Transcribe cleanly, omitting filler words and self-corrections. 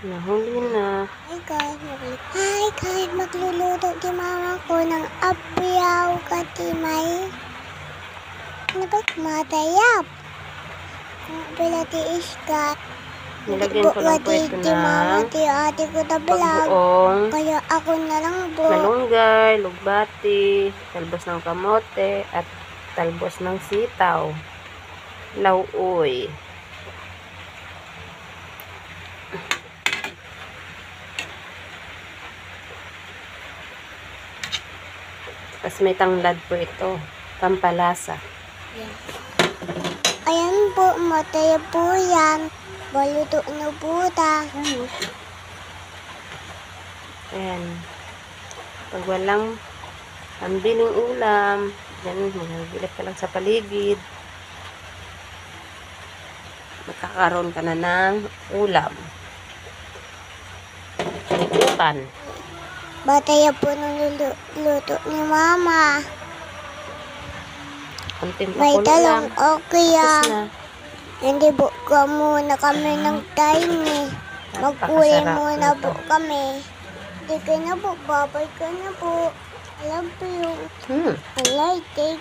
Nahuli na. Hi guys, magluluto di mama ko ng apiyaw katimay. Ano ba? Matayap. Bila ti iskat. Nilagyan ko ng pwesto Di mama, ng ti ate ko tabalag. pagbuong Kaya ako na lang po. malunggay, lugbati, talbos ng kamote, at talbos ng sitaw. Lauoy. Tapos may tanglad po ito. Pampalasa. Ayan po, matayap po yan. Baluto na po ta. Ayan. Pag walang pambiling ulam, yan, magbilat ka lang sa paligid. Magkakaroon ka na ng ulam. Upan. Bataya po ng luto ni mama. Konting May pakulo talong lang. okay Tapos ah. na. Hindi po ka muna kami ng tiny. Magkulay Napakasarap muna nito. po kami. Hindi ka na po, babay ka na po. I love you. I like it.